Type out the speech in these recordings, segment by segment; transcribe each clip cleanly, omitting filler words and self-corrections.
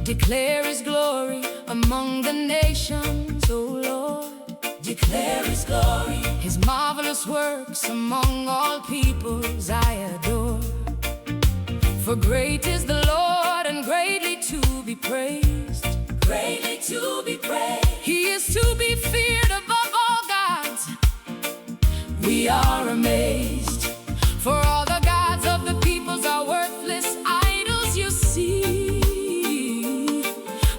Declare His glory among the nations, O Lord. Declare His glory, His marvelous works among all peoples I adore. For great is the Lord and greatly to be praised. greatly to be praised. He is to be feared above all gods. We are amazed, For all the gods of the peoples are worthless idols you see.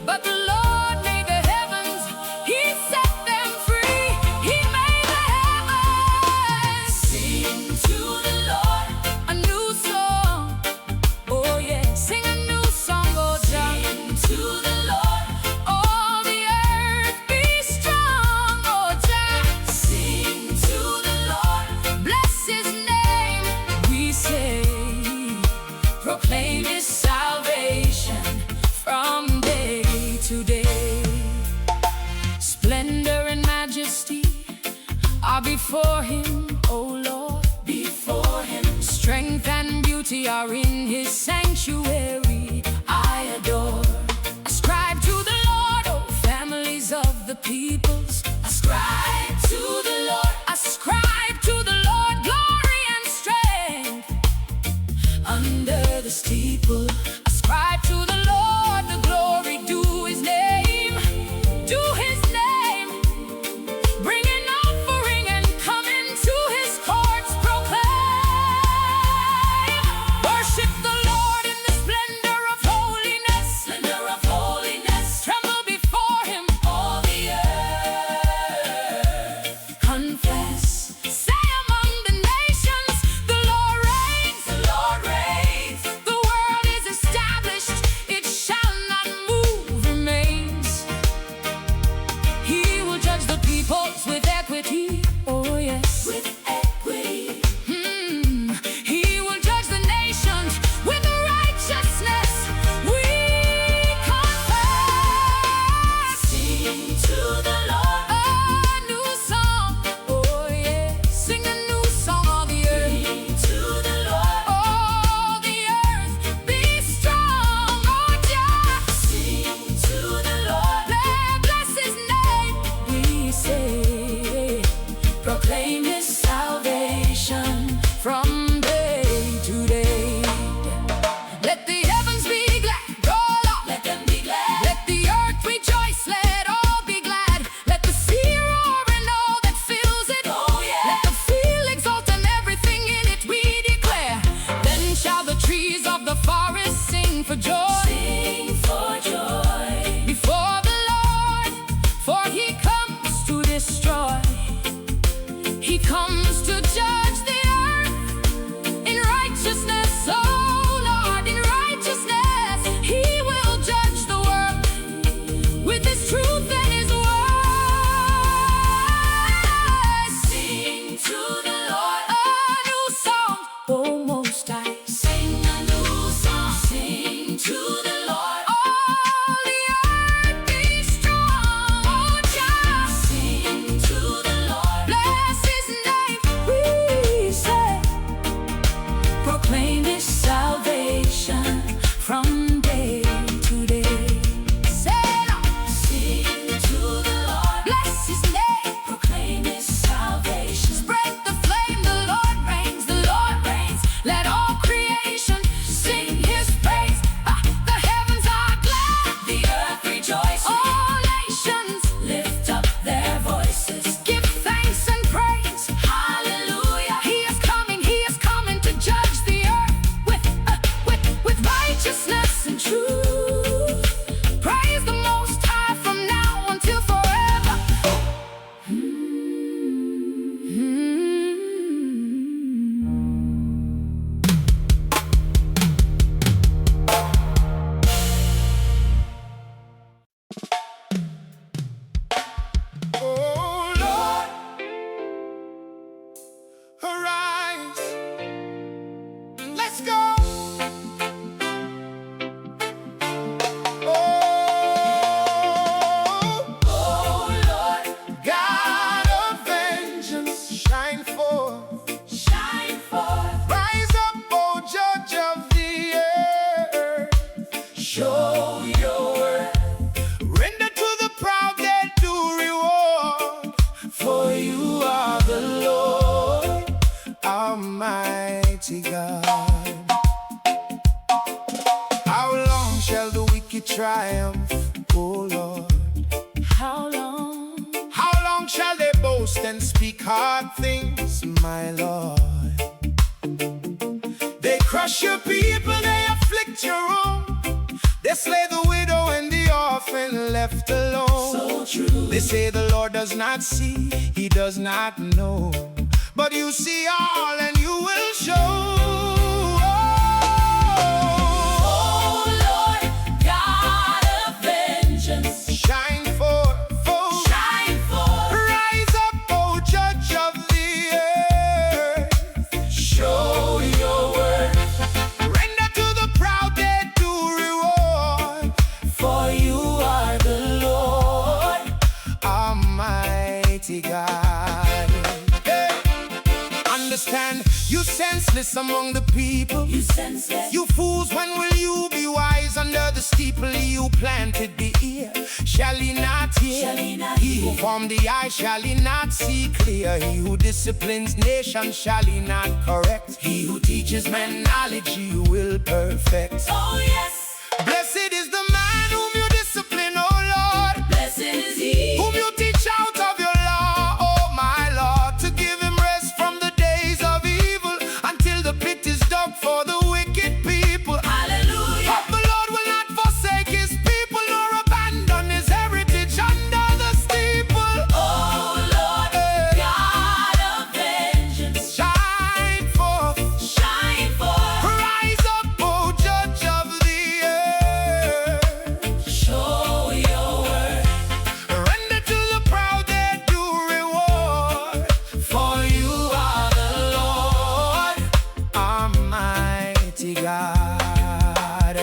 But the Lord made the heavens, He set them free. He made the heavens. sing to the Lord, A new song, oh yeah, sing a new song, oh Jah. sing to the Lord, All the earth be strong, oh Jah. sing to the Lord. Bless His name, we say. Proclaim His salvation from day to day. Splendor and majesty are before Him, O Lord. Before Him, Strength and beauty are in His sanctuary. I adore. Ascribe to the Lord, O families of the peoples. Ascribe to the Lord, Ascribe to the Lord glory and strength. under the steeple. Ascribe to the Lord the glory, do His name, do His name. Bring an offering and come into His courts, proclaim. Worship the Lord in the splendor of holiness. Splendor of holiness, Tremble before Him, all the earth. confess. Say among the nations, the Lord reigns. The Lord reigns, The world is established, it shall not move, remains. He will judge the peoples with equity, oh yes. with equity. He will judge the nations with righteousness. We confess. Sing to the Lord, A new song, oh yeah. Sing a new song, all the earth. sing to the Lord, All the earth be strong, oh Jah. sing to the Lord. Bless His name, we say. Proclaim His salvation, From day to day. Let the heavens be glad, roll up. let them be glad. Let the earth rejoice, let all be glad. Let the sea roar and all that fills it. Oh yeah. Let the field exult and everything in it we declare. Then shall the trees of the forest sing for joy Sing for joy, before the Lord, for He comes to destroy. He comes to judge the earth in righteousness, oh Lord, in righteousness. He will judge the world with His truth and His word. sing to the Lord. A new song, oh Most High. Sing a new song, sing to the Lord. All the earth be strong, oh Jah. Sing to the Lord, Bless His name, we say. proclaim His salvation From day to day. Selah. Sing to the Lord, Bless His name. proclaim His salvation. Spread the flame, the Lord reigns, the Lord reigns. Let all creation sing His praise. The heavens are glad, The earth rejoices, all nations lift up their voices. give thanks and praise. Hallelujah, He is coming to judge the earth with righteousness and truth. Praise the Most High from now until forever. speak hard things, my Lord. They crush your people, they afflict your own. They slay the widow and the orphan left alone. So true. They say the Lord does not see, He does not know. But you see all and you will show. Oh Lord, God of vengeance, Shine forth, shine forth. rise up, O Judge of the earth. Show your worth, Render to the proud their due reward. for you are the Lord. Almighty God. Hey. Understand, you senseless among the people. You senseless, You fools, when will you be wise? Under the steeple you planted the ear. Shall he not hear? Shall he not He who hear? formed the eye, shall he not see clear? He who disciplines nations, shall he not correct? He who teaches men knowledge, he will perfect. oh yes. Blessed is the man whom you discipline, O Lord, Blessed is he, whom you teach out of your law, O my Lord, to give him rest from the days of evil, until the pit is dug for the wicked people. hallelujah. But the Lord will not forsake his people, nor abandon his heritage under the steeple. Oh Lord, God of vengeance, Shine forth, shine forth. rise up, O Judge of the earth. Show your worth, Render to the proud their due reward. for you are the Lord. Almighty God.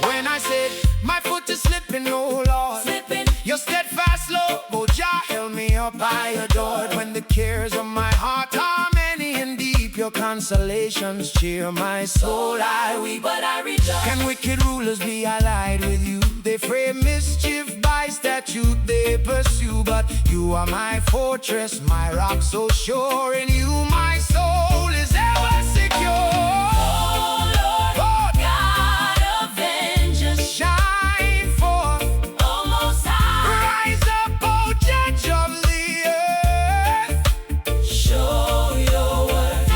When I said my foot is slipping, oh Lord, Slipping, your steadfast love, oh Jah, held me up, I adored. When the cares of my heart are many and deep, your consolations cheer my soul. I weep. but I rejoice. Can wicked rulers be allied with you? They frame mischief by statute, they pursue. But you are my fortress, my rock so sure. In you my soul is ever secure. Oh Lord, Lord, God of vengeance, shine forth, oh Most High. rise up, O Judge of the earth. Show your worth,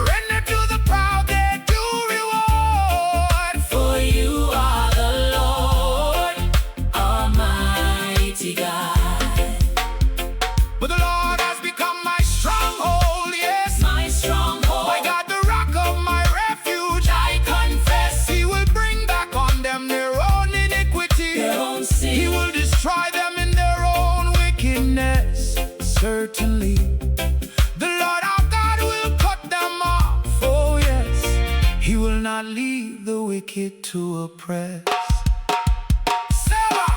Render to the proud their due reward. for you are the Lord, Almighty God. But the Lord has become my stronghold, yes. My stronghold, My God, the rock of my refuge, I confess. He will bring back on them their own iniquity. their own He sin. will destroy them in their own wickedness. Certainly, the Lord our God will cut them off. Oh yes, He will not leave the wicked to oppress. Selah!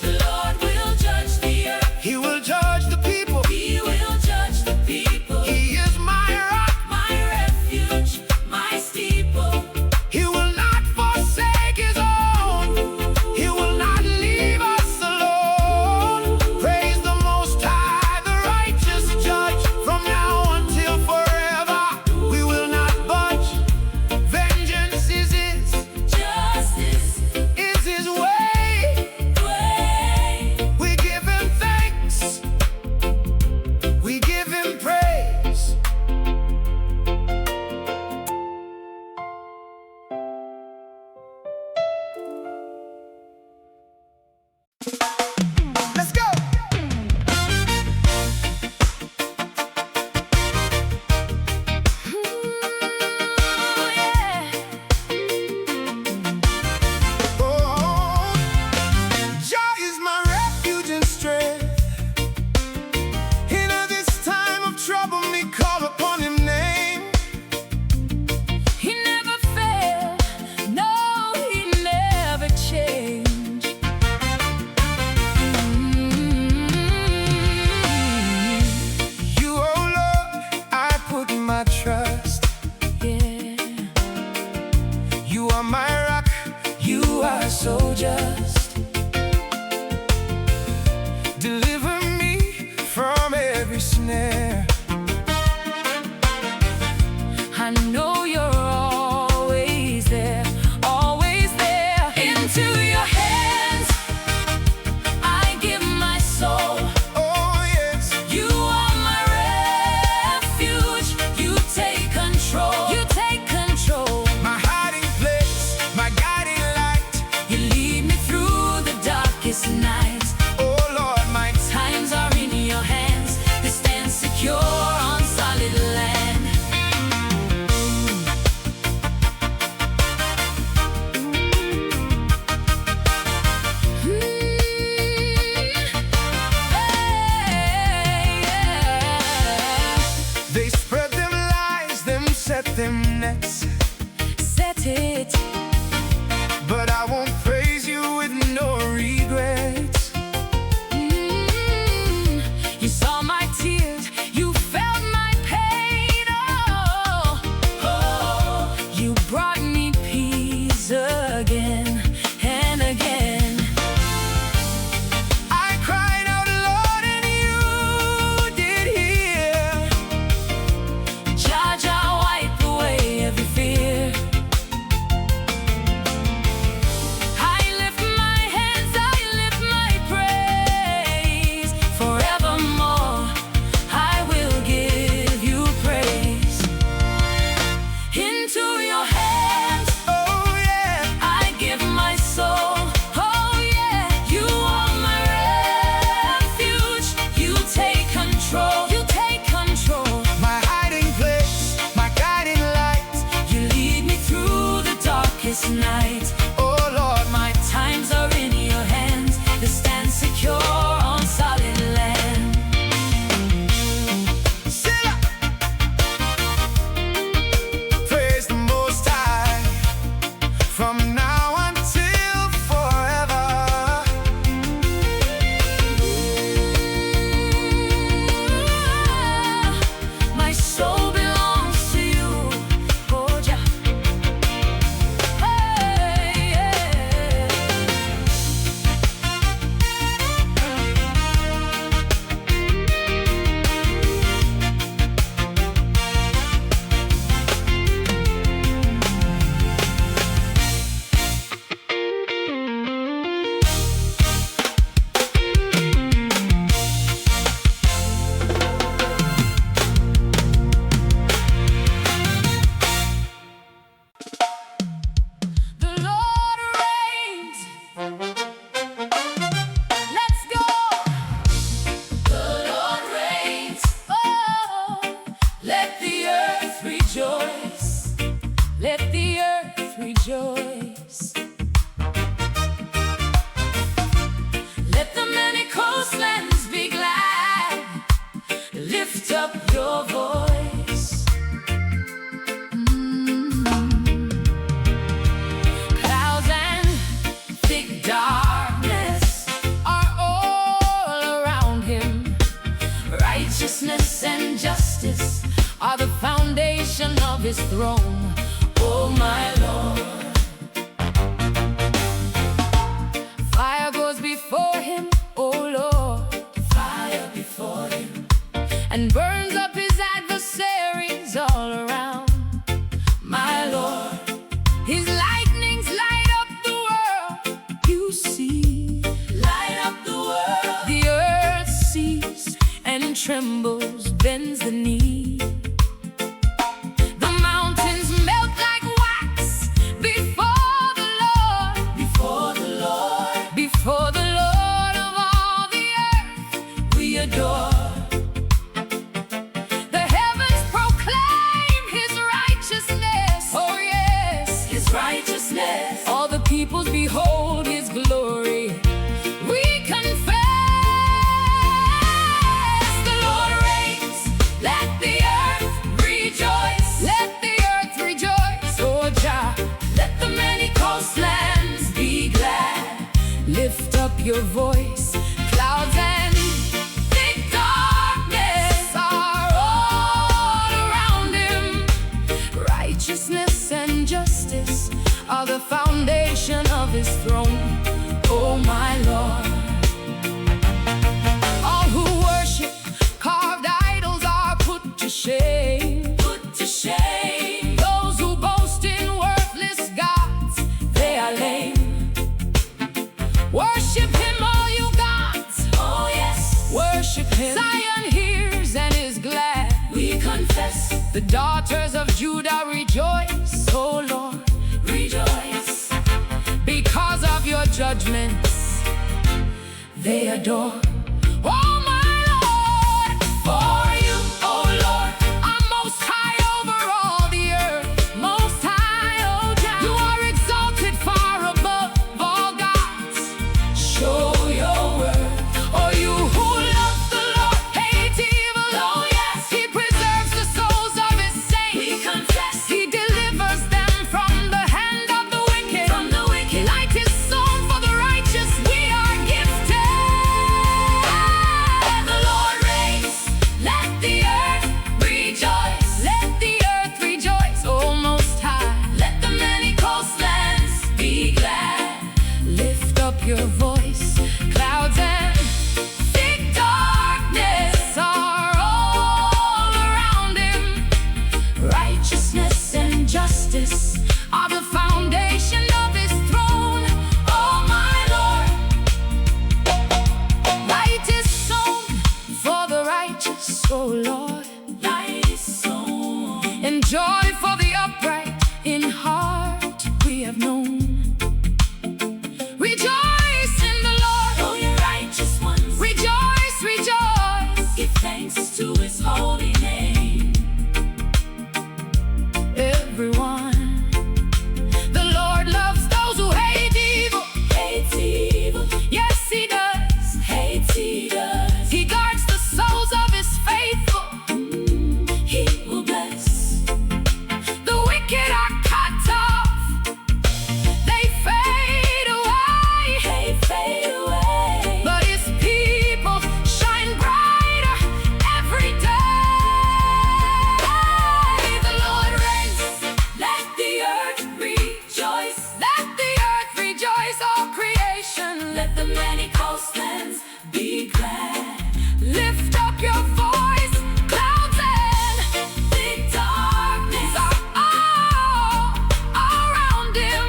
The Lord will judge the earth. He will judge the people. He will judge the people. He is my rock. My refuge, my steeple. He will not forsake his own. He will not leave us alone. Praise the Most High, the righteous Judge. From now until forever, we will not budge. Vengeance is His, of his throne, oh my Lord. Fire goes before him, oh Lord, Fire before him, and burns up his adversaries all around, my Lord. His lightnings light up the world, you see. light up the world. The earth sees and trembles, bends the knee. The mountains melt like wax before the Lord, Before the Lord, before the Lord of all the earth we adore. The heavens proclaim his righteousness, oh yes. his righteousness. All the peoples behold his glory. We confess, the Lord reigns. Let the earth rejoice. Let the earth rejoice. Oh Jah, let the many coastlands be glad. Lift up your voice. Clouds and thick darkness are all around him. Righteousness and justice are the foundation of his throne, oh my Lord. All who worship carved idols are put to shame. Put to shame. Those who boast in worthless gods, they are lame. Worship him, all you gods. Oh yes, Worship him. Zion hears and is glad. we confess. The daughters of Judah rejoice, oh Lord, Rejoice. because of your judgments. They adore, oh my Lord. For you, oh Lord, are most high over all the earth. Most high, oh Jah, you are exalted far above all gods. Show your word, oh you who love the Lord, hate evil, Oh yes, he preserves the souls of his we saints. confess. He delivers them from the hand of the wicked. From the wicked, Light is sown for the righteous, we are gifted. the Lord reigns. Let the earth rejoice. Let the earth rejoice, oh most high. Let the many coastlands be glad. Lift up your voice. Clouds and thick darkness are all around him. Righteousness and justice are the foundation of his throne, oh my Lord. Light is sown for the righteous, oh Lord, Light is sown. and joy for the upright in heart we have known. Rejoice in the Lord, Oh, you righteous ones, rejoice, rejoice. give thanks to his holy name. Everyone, the Lord loves those who hate evil. Hates evil, Yes, he does. hates he does. He guards the souls of his faithful. He will bless. The wicked are cut off, they fade away. They fade away. But his people shine brighter every day. The Lord reigns. Let the earth rejoice. Let the earth rejoice, all creation. Let the many coastlands be glad. Lift up your voice. Clouds and Thick darkness, are all around him.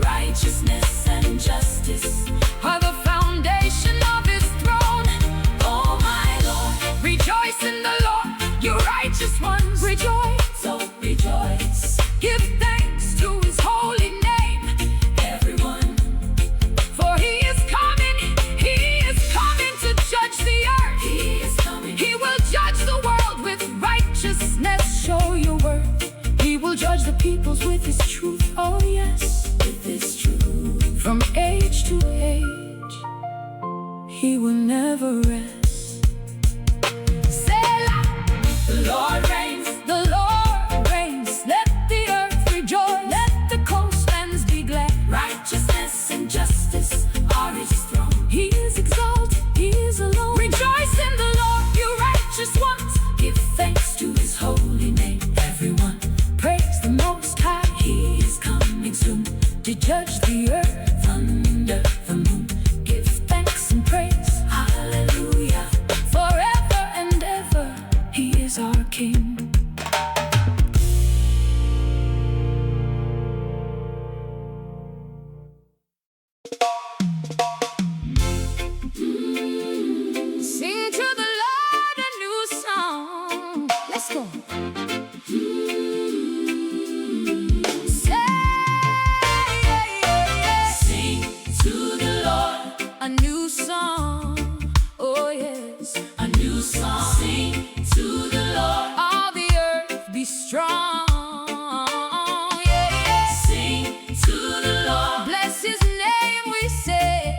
righteousness and justice. Are the foundation of his throne. Oh my Lord, Rejoice in the Lord, you righteous ones. Rejoice. so rejoice. Give thanks to his holy name. Everyone, For he is coming to judge the earth. he is coming. He will judge the world with righteousness. Show your worth. He will judge the peoples with his truth. Oh yes, With his truth, from age to age, he will never rest. Selah. the Lord reigns. The Lord reigns. Let the earth rejoice. Let the coastlands be glad. Righteousness and justice are his throne. He is exalted. He is alone. Rejoice in the Lord, you righteous ones. Give thanks to his holy name. Everyone, song, oh yes, a new song. Sing to the Lord. all the earth be strong, yeah, yeah. Sing to the Lord. Bless his name we say,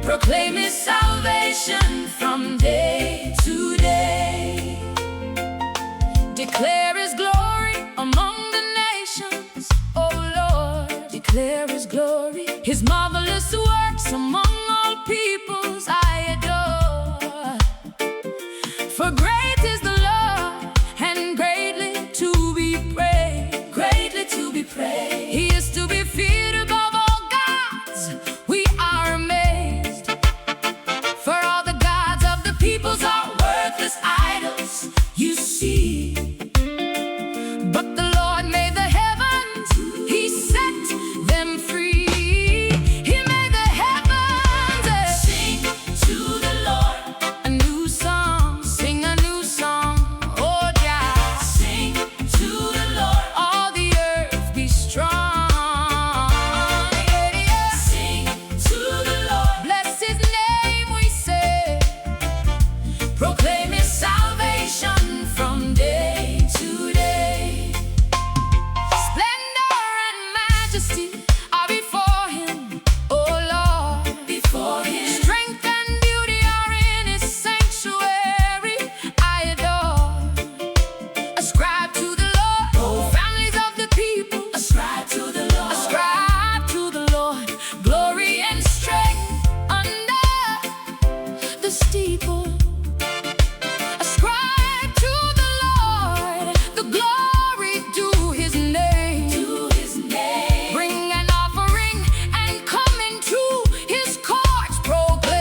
Proclaim his salvation from day to day. declare his glory among the nations, oh Lord, declare his glory, his marvelous works among all peoples I adore. For great is the Lord and greatly to be praised, Greatly to be praised. he is to be feared above all gods. We are amazed, for all the gods of the peoples are Worthless idols, you see. but the Lord made the heavens, he set them free. He made the heavens, Sing to the Lord. a new song, sing a new song, oh yeah. Sing to the Lord. All the earth be strong, yeah, yeah. Sing to the Lord. Bless his name we say, Proclaim his salvation from day to day. splendor and majesty are before him, oh Lord. Before him, Strength and beauty are in his sanctuary, I adore. Ascribe to the Lord, oh families of the people. ascribe to the Lord. Ascribe to the Lord glory and strength under the steeple. Ascribe to the Lord the glory due his name. To his name. Bring an offering and come into his courts, proclaim.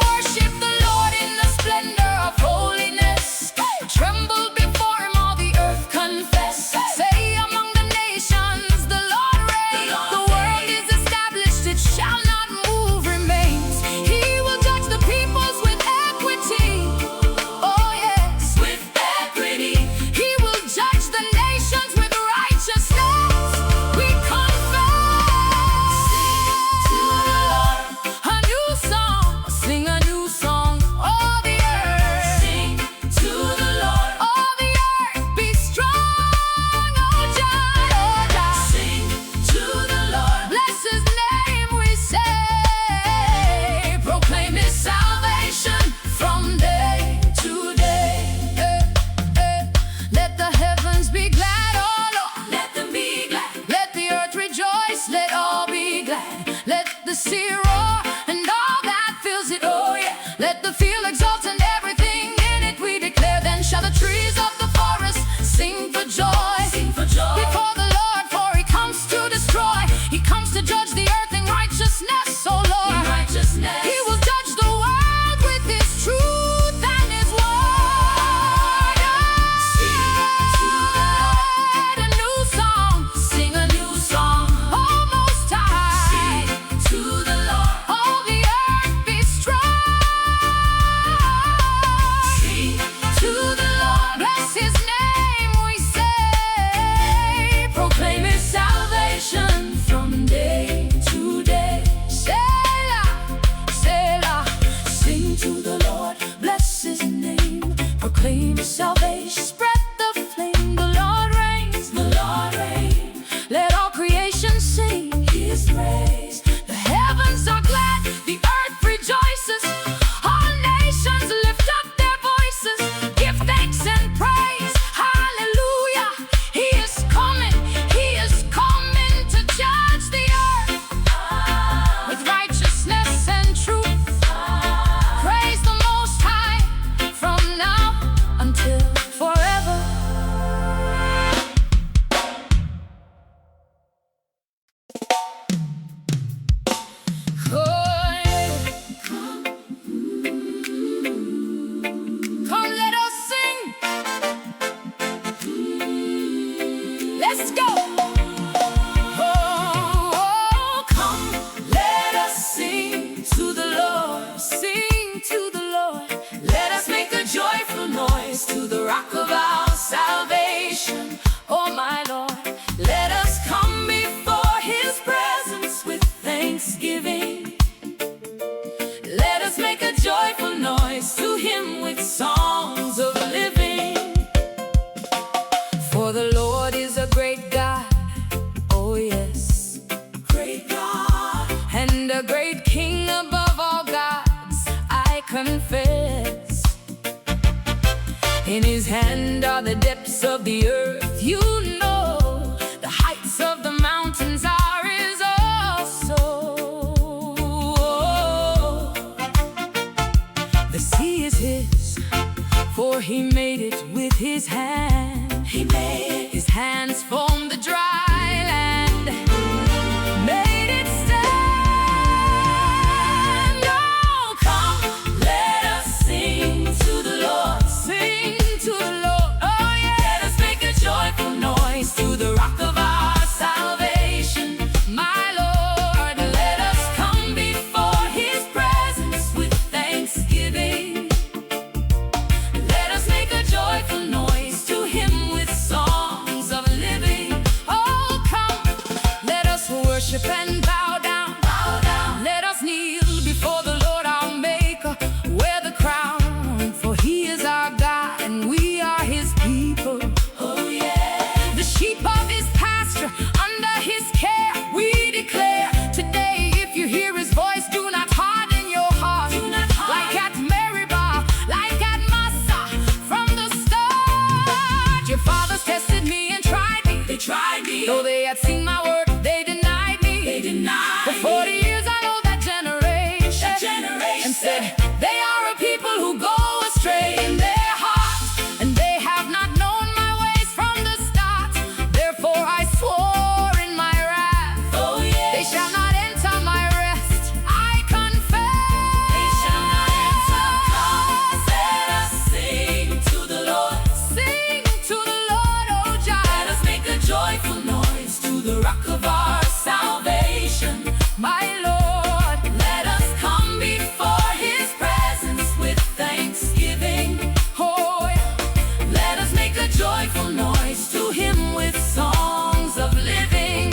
Worship the Lord in the splendor of holiness. Tremble before him, all the earth confess. Say among the nations, the Lord reigns. The world is established, it shall not move, remains. He will judge the peoples with equity. Oh yes, With equity, he will judge the nations with righteousness. We confess. to the Lord. A new song, sing a new song. All the earth, Sing to the Lord. all the earth be strong. Oh Jah, oh Jah. Sing to the Lord. Bless his name we say. Proclaim his salvation from day to day. Let the heavens be glad, oh Lord. Let them be glad. Let the earth rejoice, let all be glad. Let the sea roar and all that fills it, oh yeah. Let the field exult and everything in it we declare. Then shall the trees of the forest sing for joy. Sing for joy. Before the Lord, for he comes to destroy. He comes to judge the earth in righteousness, oh Lord. In righteousness. He will judge the world with his truth and his word. Sing to the Lord. A new song, Sing a new song. oh Most High. Sing to the Lord. depths of the earth you know. The heights of the mountains are his also. The sea is his, for he made it with his hand. He made His hands formed the dry land, made it stand. Oh, come, let us sing to the Lord. sing to the Lord. Oh, yeah. Let us make a joyful noise to the rock of our salvation. My Lord, Let us come before his presence with thanksgiving. Let us make a joyful noise to him with songs of living. oh, come, let us worship and bow down. Bow down, Let us kneel before the Lord our Maker, wear the crown, for he is our God and we are his people. oh yeah. The sheep of his pasture, under his care, we declare today, if you hear his voice, do not harden your heart. Do not Like harden. at Meribah, like at Massa, from the start. Your fathers tested me and tried me. They tried me, Though they had seen my work, they denied me. they denied For 40 me. years I know that generation, That generation and said, they are a people who go astray in their hearts, and they have not known my ways from the start. Therefore I swore in my wrath, oh yeah. they shall not enter my rest. I confess. They shall not enter. Come, let us sing to the Lord. Sing to the Lord, oh Jah. Let us make a joyful noise to the rock of our salvation. My Lord, Let us come before his presence with thanksgiving. oh yeah. Let us make a joyful noise to him with songs of living.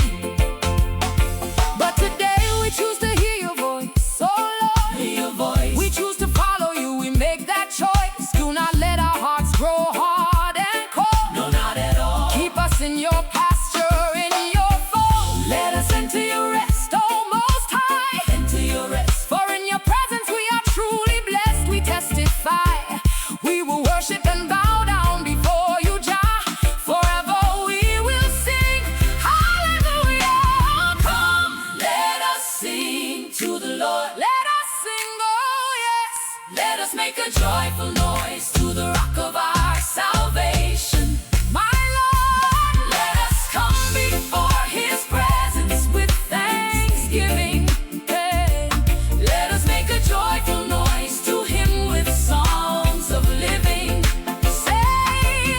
But today we choose to hear your voice, oh Lord. Hear your voice. We choose to follow you, we make that choice. Do not let our hearts grow hard and cold. No, not at all. Keep us in your pasture, in your fold. Let us enter your rest. Oh, Most High, Enter your rest. for in your presence we are truly blessed. We testify, we will worship and bow down before you, Jah. Forever we will sing, hallelujah. Come, let us sing to the Lord. Let us sing, oh yes. Let us make a joyful noise to the rock of our salvation. My Lord, Let us come before his presence with thanksgiving. hey. Let us make a joyful noise to him with songs of living. Say,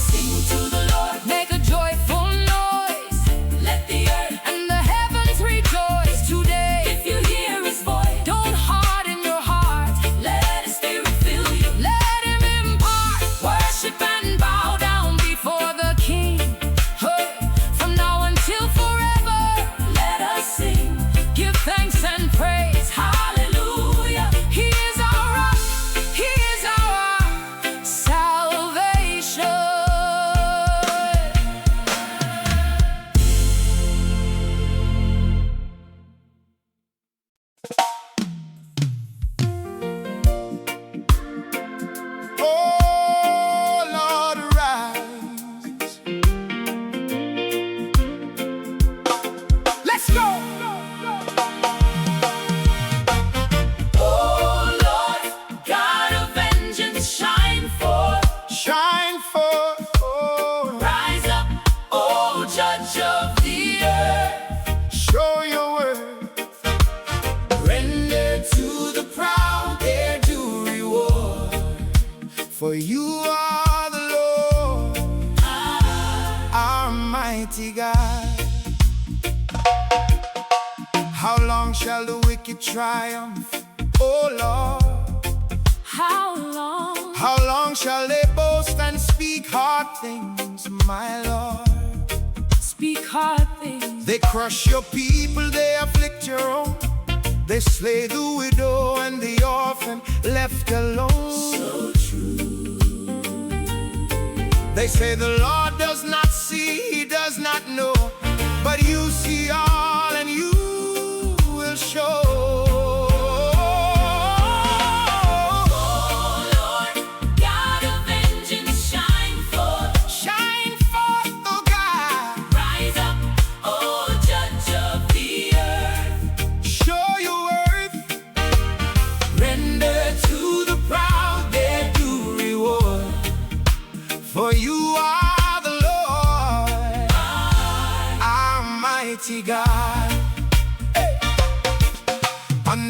Sing to the Lord. make a joyful noise, Let the earth, and the heavens rejoice today. if you hear his voice, Don't harden your heart, let his spirit fill you. let him impart. Worship and Bow down before the King, hey. From now until forever, let us sing. give thanks and praise. Hallelujah. He is our rock, he is our salvation. Oh, Lord, rise. Let's go. Oh Lord, God of vengeance, shine forth. Shine forth, oh, Rise up, oh Judge of the earth. show your worth. Render to the proud their due reward. For you are the Lord, our mighty God. How long shall the wicked triumph, O Lord? How long? How long shall they boast and speak hard things, my Lord? Speak hard things. They crush your people, they afflict your own. They slay the widow and the orphan left alone. So true. They say the Lord does not see, he does not know, but you see all and you will show. Oh Lord, God of vengeance, shine forth.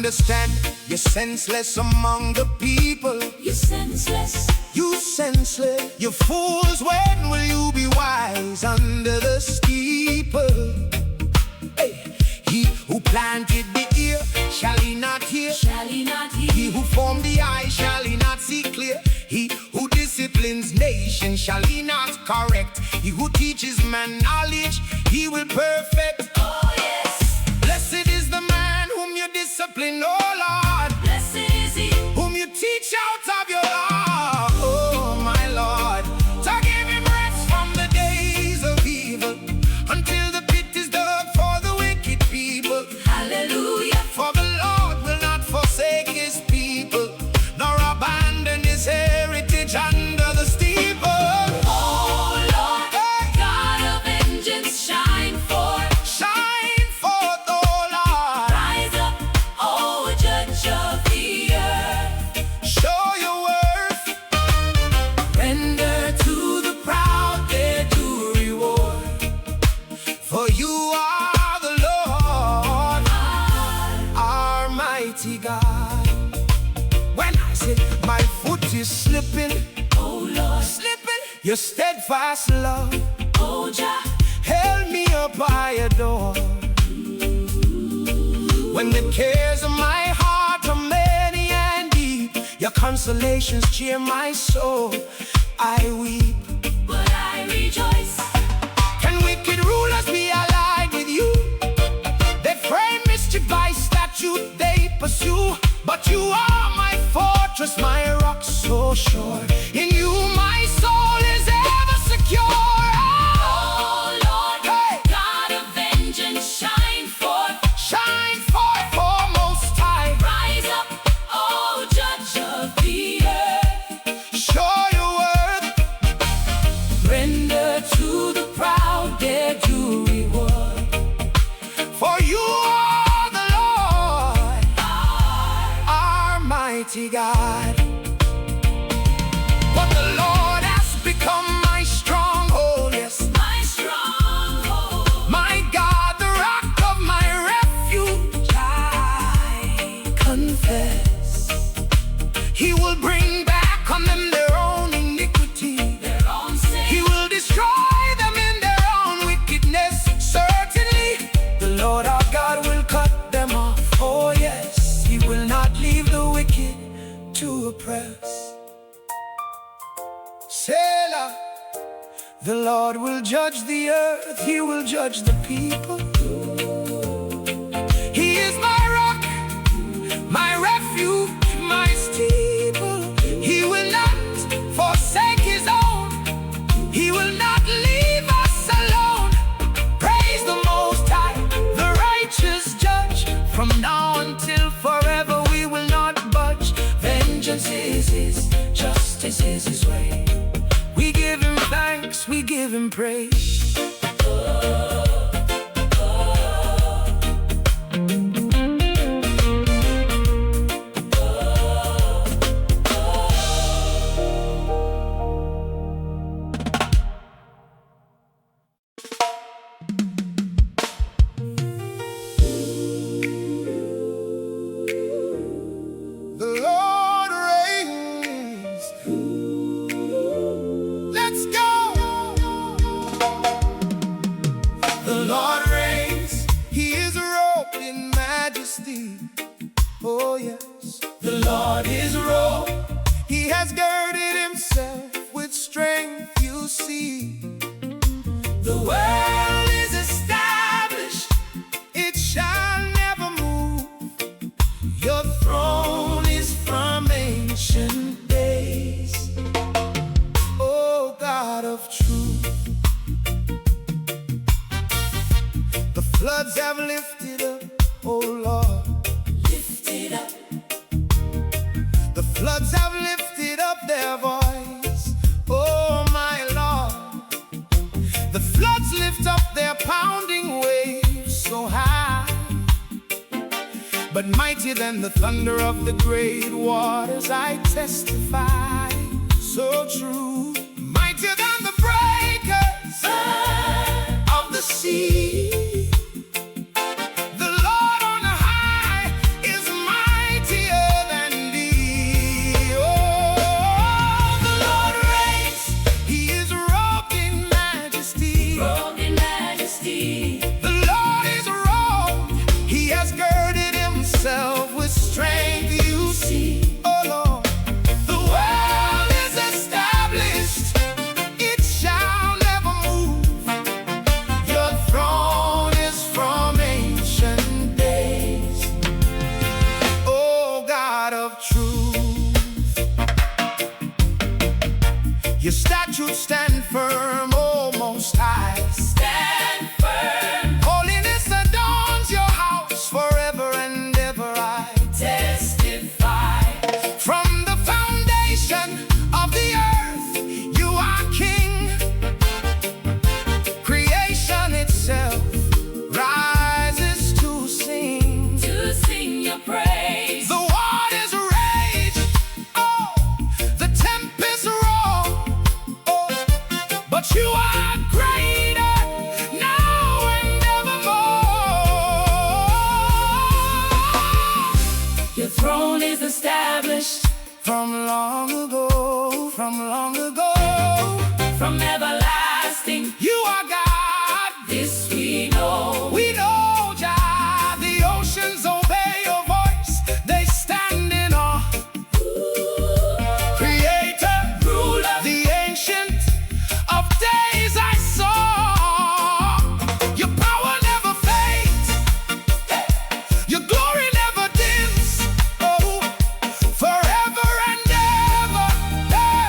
understand you're senseless among the people. You're senseless. You senseless. You fools, when will you be wise under the steeple? Hey. He who planted the ear, shall he not hear? Shall he not hear? He who formed the eye, shall he not see clear? He who disciplines nations, shall he not correct? He who teaches man knowledge, he will perfect. Oh yes. Blessed is the man whom you discipline, oh Lord. Blessed is he Whom you teach out of your law, oh my Lord. To give him rest from the days of evil, until the pit is dug for the wicked people. Hallelujah. For the Lord will not forsake his people, nor abandon his heritage under the steeple. Oh Lord, God of vengeance, shine forth. Shine forth, oh Lord. Rise up, oh Judge of the earth. Show your worth. Render to the proud their due reward. For you are the Lord, our mighty God. When I said my foot is slipping, Oh Lord, slipping, your steadfast love oh Jah, held me up by a door. When the cares of my heart are many and deep, your consolations cheer my soul. I weep. but I rejoice. Can wicked rulers be allied with you? They frame mischief by statute they pursue, but you are my fortress, my rock so sure. In you my soul is ever secure. Oh Lord, Hey! God of vengeance, shine forth. Shine forth, for most high. Rise up, oh Judge of the earth. Show your worth. Render to the proud their due reward. For you are the Lord, our mighty God. But the Lord has become my stronghold, yes, My stronghold, my God, the rock of my refuge. I Confess, he will bring back on them their own iniquity. their own sin. He will destroy them in their own wickedness. Certainly, the Lord our God will cut them off. Oh yes, he will not leave the wicked to oppress. Selah, the Lord will judge the earth, he will judge the people. He is my rock, my refuge, my steeple. He will not forsake his own, he will not leave us alone. Praise the Most High, the righteous judge. From now until forever we will not budge. Vengeance is his, justice is his way. We give him thanks, we give him praise. The Lord reigns. Let's go. The Lord reigns. He is robed in majesty. Oh yes. The Lord is robed. He has girded himself with strength, you see. The world is established. It shall never move. Your throne is from ancient days, oh God of truth. The floods have lifted up, oh Lord. Lifted up, The floods have lifted up their voice, oh my Lord. The floods lift up their pounding waves so high, but mightier than the thunder of the great waters, I testify, so true. Mightier than the breakers of the sea. The Lord on high is my established from long ago, from everlasting. You are God. This we know. We know, Jah, the oceans obey your voice. They stand in awe. Creator, Ruler, the ancient of days I saw. Your power never fades. Your glory never dims. Oh, forever and ever. Hey,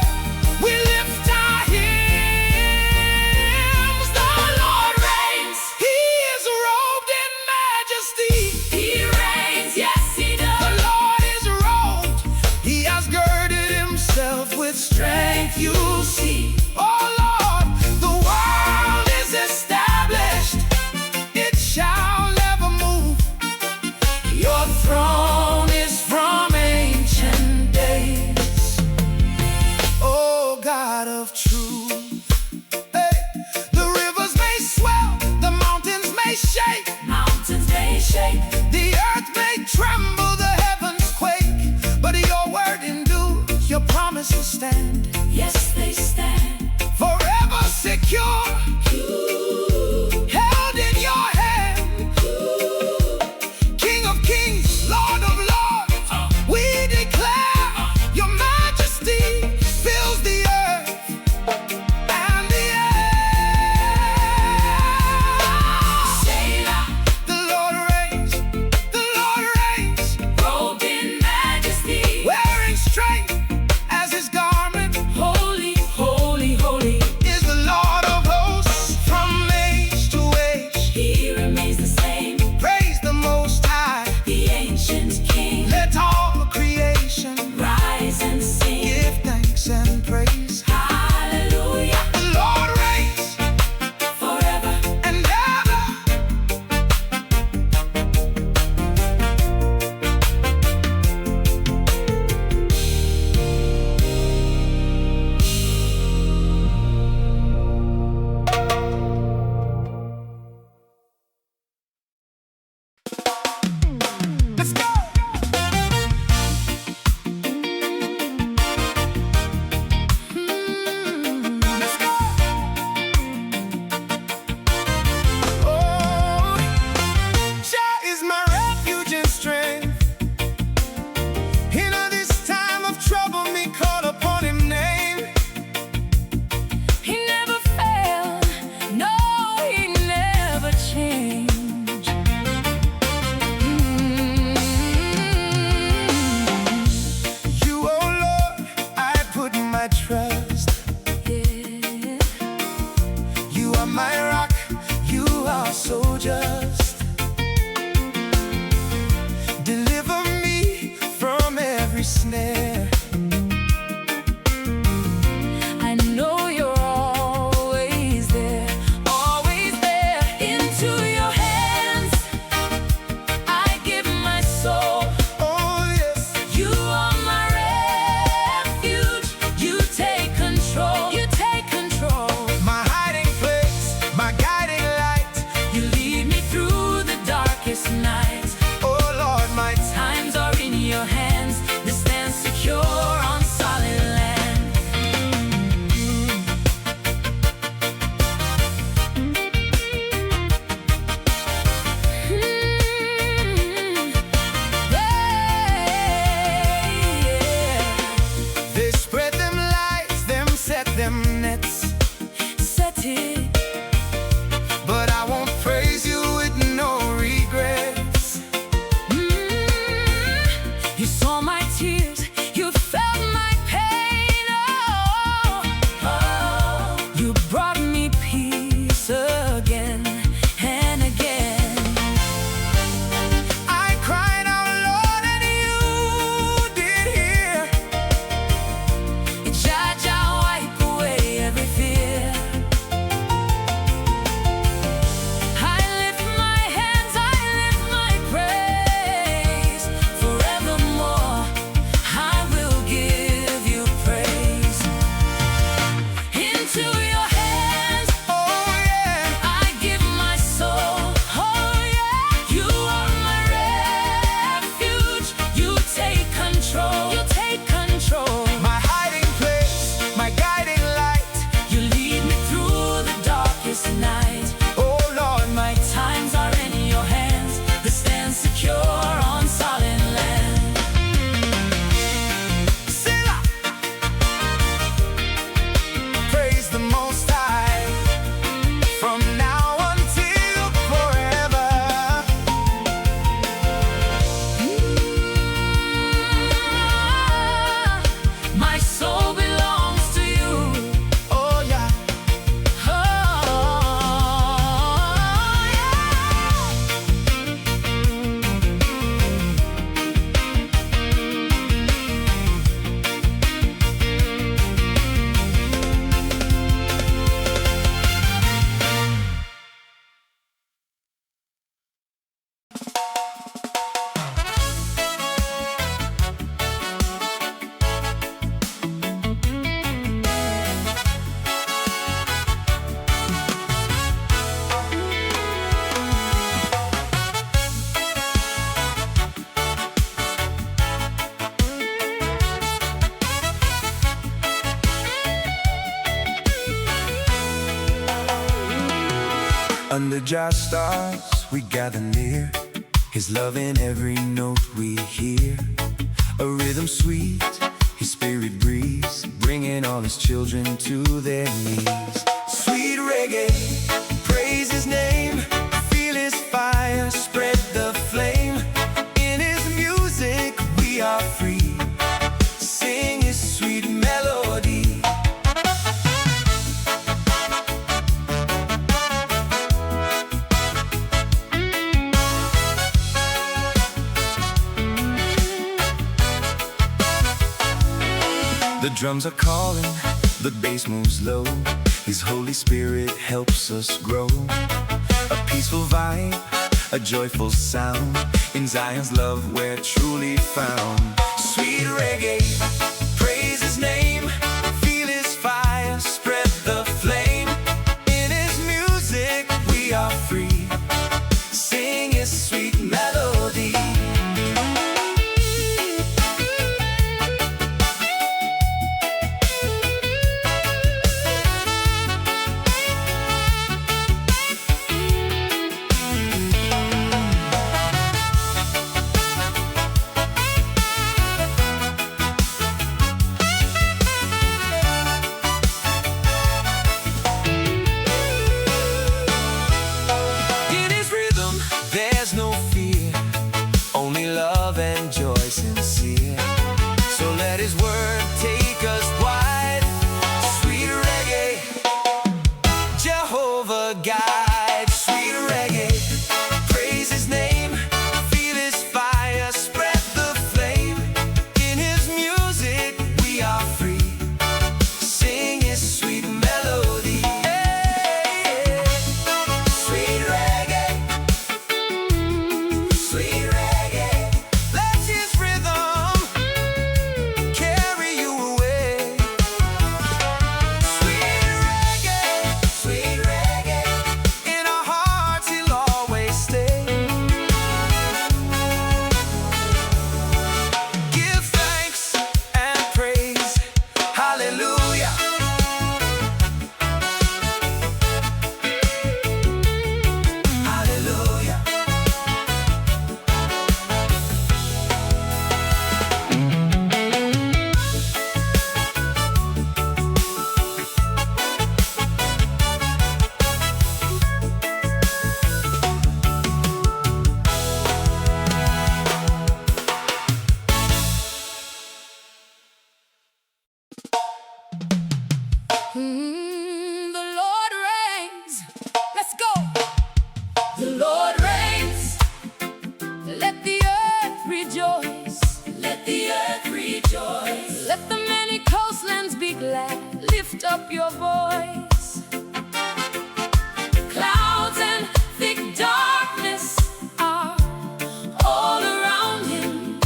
we lift our hymns. The Lord reigns. He is robed in majesty. He reigns, yes he The does. Lord is robed. He has girded himself with strength. You see, oh Lord, the world is established. It shall never move. Your throne is from ancient days. Oh God of truth. Hey, the rivers may swell, the mountains may shake. Mountains may shake, The earth may tremble, the heavens quake, but your word endures, your promises stand, yes they stand. forever secure, held in your hand. King of kings, Lord of lords, we declare your majesty fills the earth and the air. Selah, The Lord reigns, the Lord reigns. robed in majesty. Wearing strength as his garment Holy, holy, holy. is the Lord of hosts. From age to age, He remains the same, praise the Most High. the ancient King. Let all creation Rise and sing. give thanks and praise. Hallelujah, The Lord reigns forever. and ever. Let's go. Let's go. Oh, Jah is my refuge and strength. In this time of trouble, me call upon him name. He never failed, no, he never changed. You, oh Lord, I put my trust. Yeah. You are my rock, you are so just. Deliver me from every snare. I know you're always there, always there. Into your hands I give my soul. Oh yes, You are my refuge. You take control. You take control. my hiding place, my guiding light. You lead me through the darkest nights. Oh Lord, my Times are in your hands. They stand secure on solid land. Yeah. They spread them lies, them set them nets. Set it. But I won't praise you with no regrets. You saw my tears, you felt my pain. Oh, you brought me peace again and again. I cried out, Lord, and you did hear. Jah, Jah, wipe away every fear. I lift my hands, I lift my praise forevermore. Under Jah's stars we gather near, His love in every note we hear. A rhythm sweet, His spirit breathes, bringing all His children to their knees. Sweet reggae, praise His name, feel His fire, spread the flame. In His music we are free, sing His sweet melody. The drums are calling, the bass moves low. His Holy Spirit helps us grow. A peaceful vibe, a joyful sound. In Zion's love we're truly found. Sweet reggae, praise His name, feel His fire, spread the flame. In His music we are free, sing His sweet melody. The Lord reigns. Let's go. The Lord reigns. Let the earth rejoice. Let the earth rejoice. Let the many coastlands be glad. Lift up your voice. Clouds and thick darkness are all around Him.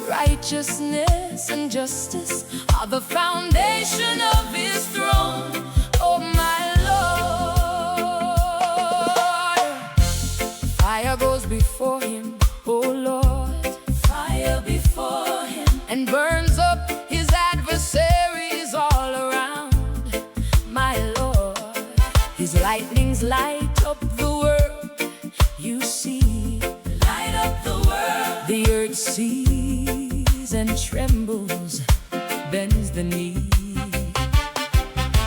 Righteousness and justice are the foundation of His throne. Oh my Lord, fire goes before Him, oh Lord. Fire before Him and burns up His adversaries all around. My Lord, His lightnings light up the world. You see, light up the world. The earth sees and trembles, bends the knee.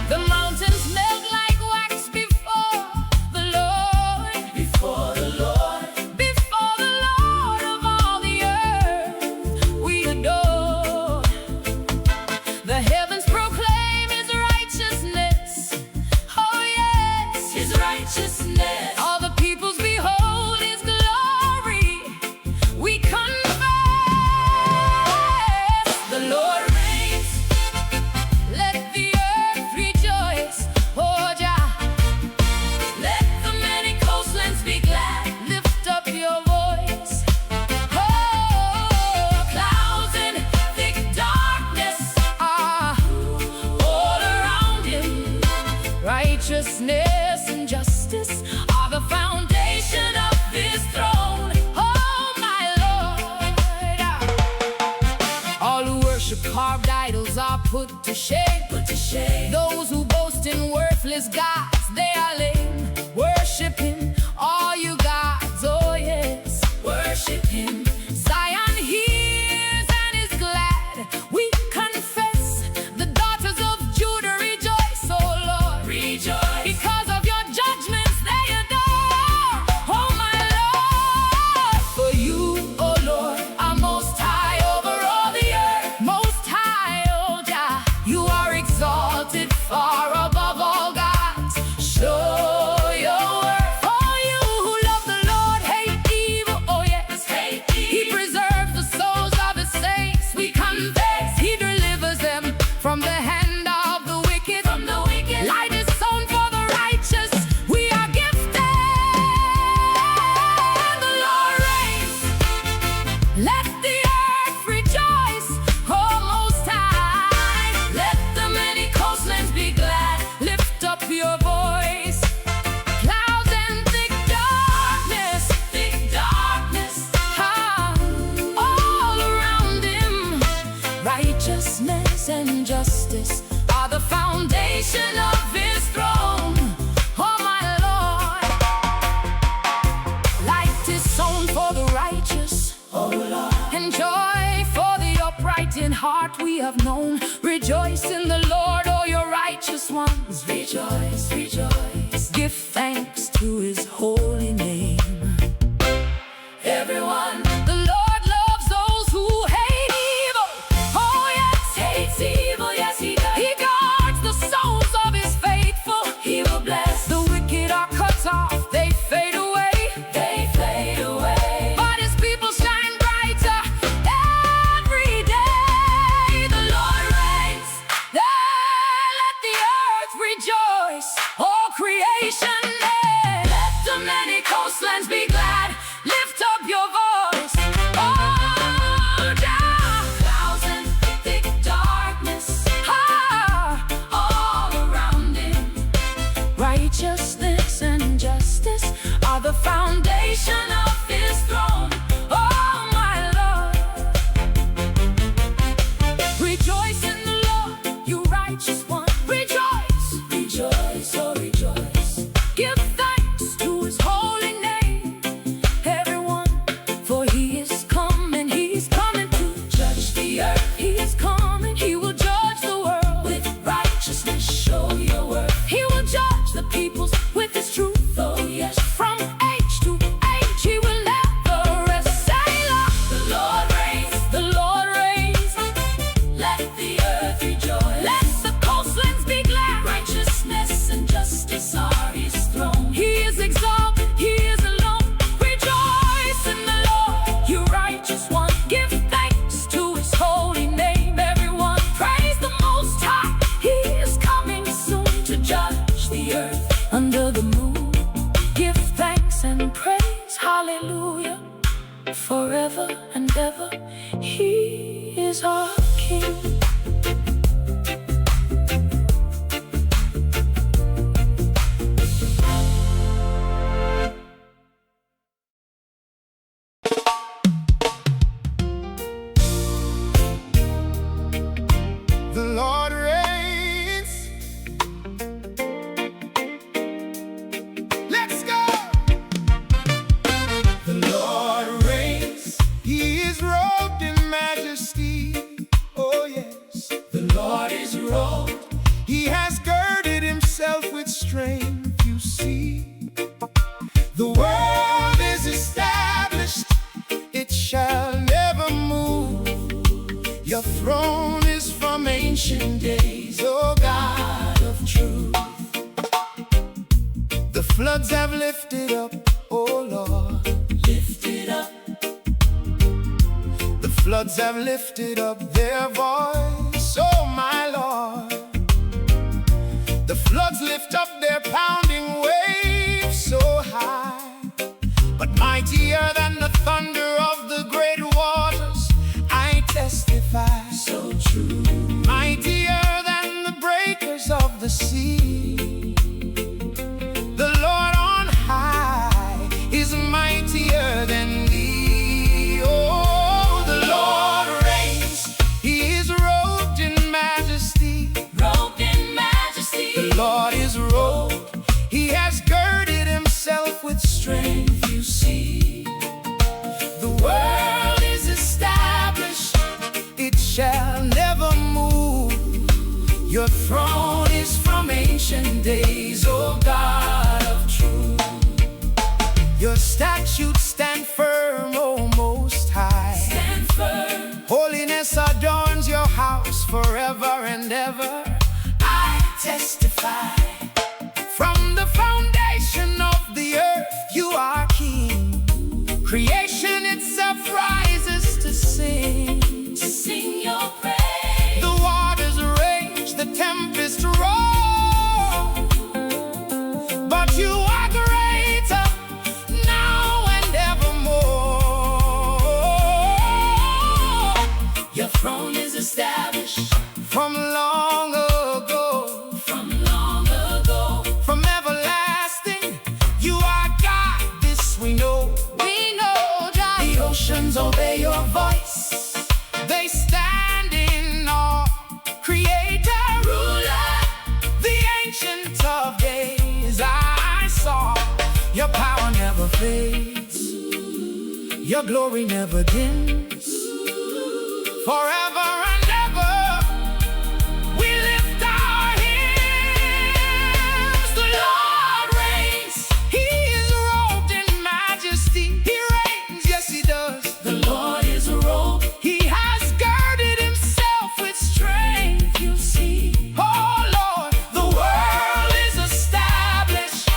The mountains melt like wax before the Lord. Before the Lord. Before the Lord of all the earth we adore. The heavens proclaim His righteousness. Oh yes, His righteousness. All the peoples behold His glory. We confess the Lord reigns. Let the earth rejoice. Oh Jah, let the many coastlands be glad. lift up your voice. Oh, clouds and thick darkness Ah, all around Him. righteousness and justice are the foundation of His throne. Oh my Lord, all who worship carved idols are put to shame. Put to shame. Those who boast in worthless gods, they are lame. Worship Worship him, all you gods, oh yes. Worship him. Zion hears and is glad. We confess, the daughters of Judah rejoice, oh Lord. Rejoice. Because of your judgments they adore, oh my Lord. For you, oh Lord, are most high over all the earth. Most high, oh Jah, you are exalted far above all gods. Show your worth. For you who love the Lord, hate evil, oh yes. Hate He evil. preserves the souls of his saints. We confess, he delivers them from the hand of the wicked. From the wicked. Light is sown for the righteous. We are gifted. The Lord reigns. Let the earth rejoice. Oh, Most High. Let the many coastlands be glad. Lift up your voice. Clouds and thick darkness. Thick darkness. Ah, all around him. Righteousness and justice are the foundation of his throne. Oh my Lord. Light is sown for the righteous, Oh Lord. and joy for the upright in heart we have known. Rejoice in the Lord, all your righteous ones. Rejoice, rejoice. Give thanks to his holy name. Everyone The Lord loves those who hate evil. Oh yes, hates evil, yes he does. he guards the souls of his faithful. He will bless. The wicked are cut off, they fade away. They fade away. But his people shine brighter every day. The Lord reigns. Let the earth rejoice. All creation, Let the many coastlands be glad. lift up your voice. Oh, Jah. Clouds and thick darkness Ah, all around him. righteousness and justice are the foundation of his throne. Oh, my Lord. Rejoice in the Lord, you righteous one. Rejoice. Rejoice, oh rejoice. Give thanks to his holy name, everyone. For he is coming, he's coming to Judge the earth He is coming, he will judge the world. with righteousness. Show your worth. He will judge the peoples with his truth. Oh yes. From age to age, he will never rest. Selah. The Lord reigns. The Lord reigns. Let the earth rejoice. Let the coastlands be glad. Righteousness and justice are his throne. He is exalted, he is alone. Rejoice in the Lord, you righteous one. Give thanks to his holy name, everyone. Praise the Most High. He is coming soon to judge the earth under the moon. Give thanks and praise, hallelujah. Forever and ever, he is our King. The Lord reigns. Let's go. The Lord reigns. He is robed in majesty. Oh yes. The Lord is robed. He has girded himself with strength, you see. The world is established, it shall never move. Your throne is from ancient days, oh God of truth. The floods have lifted up, oh Lord. Lifted up. The floods have lifted up their voice, oh my Lord. The floods lift up their pounding waves so high, but mightier than the thunder of the great waters, I testify. So true. Mightier than the breakers of the sea. The Lord on high is mightier than thee. Oh, the Lord reigns. He is robed in majesty. Robed in majesty. The Lord is robed. Your throne is from ancient days, O God of truth. Your statutes stand firm, O Most High. Stand firm. Holiness adorns your house forever and ever. I testify. From the foundation of the earth, you are King. Creation itself rises to sing. To sing your praise. The waters rage, the tempest roar, but you are greater now and evermore. Your throne is established From long ago, from long ago. from everlasting, you are God, this we know. We know, Jah. The oceans obey your voice, they stand in awe. Creator, Ruler, the ancient of days, I saw. Your power never fades, your glory never dims. Forever and ever, we lift our hymns. The Lord reigns, He is robed in majesty. He reigns, yes He does. the Lord is a robe. He has girded Himself with strength, you see. Oh Lord, the world is established,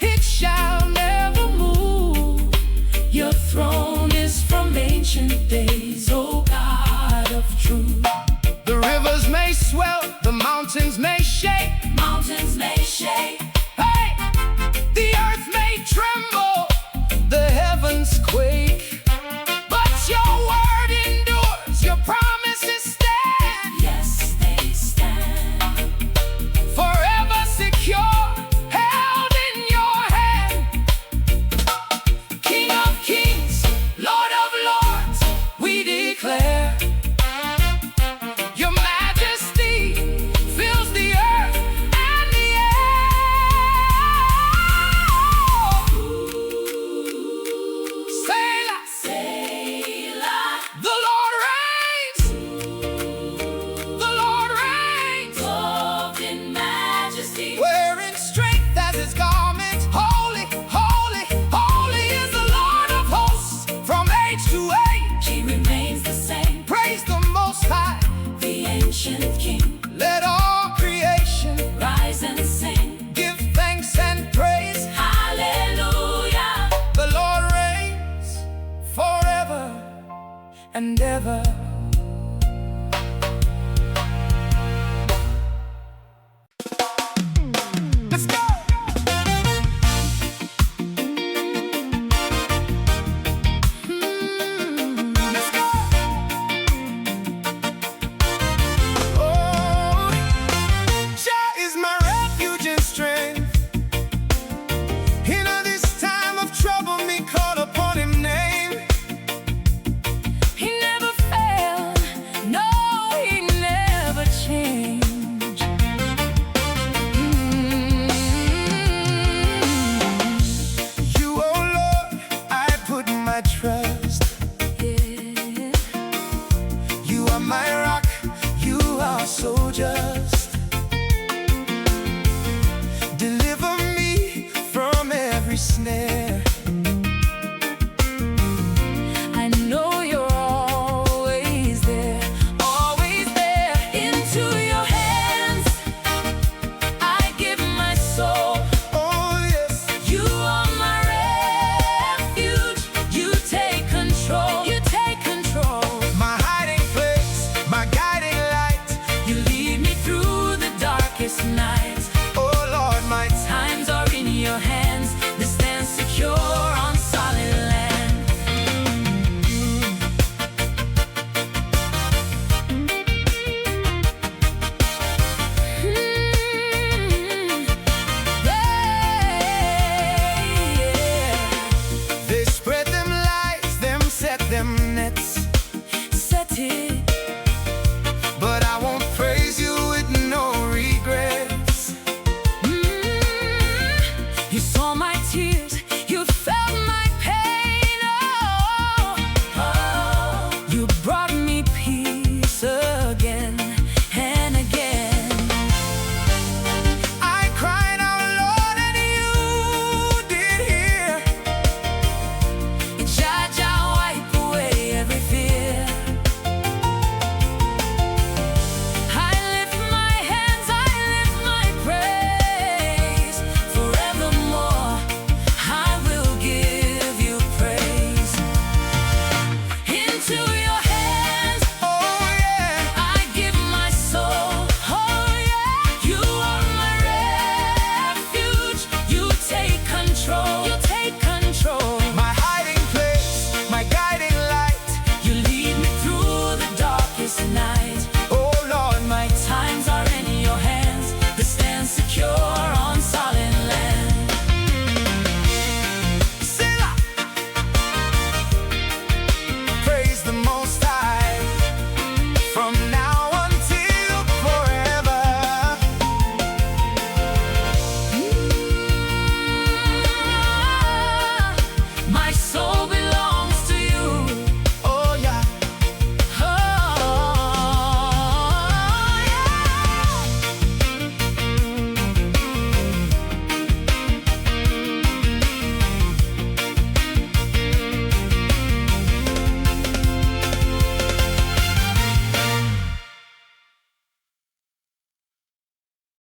it shall never move. Your throne is from ancient days, O God of truth. The rivers may swell, the mountains may shake. Mountains may shake, Hey, the earth may tremble, the heavens quake, but your word endures, your promises stand. yes, they stand. Forever secure, held in your hand. King of kings, Lord of lords, we declare your majesty fills the earth and the air. Selah, Selah, the Lord reigns, the Lord reigns. clothed in majesty. Wearing strength as His garment. Holy, holy, holy is the Lord of hosts. From age to age, He remains the same, praise the Most High. the ancient King. Let all creation Rise and sing, give thanks and praise. hallelujah. The Lord reigns forever and ever. Let's go! Let's go! Oh, Jah is my refuge and strength. In this time of trouble, me call upon Him name. He never failed, no, He never changed. You, oh Lord, I put my trust. Yeah. You are my rock, you are so just. Deliver me from every snare. I know You're always there, always there. Into Your hands I give my soul. Oh yes, You are my refuge. You take control. You take control. my hiding place, my guiding light. You lead me through the darkest nights. Oh Lord, my Times are in Your hands. They stand secure on solid land. They spread them lies, them set them nets. Set it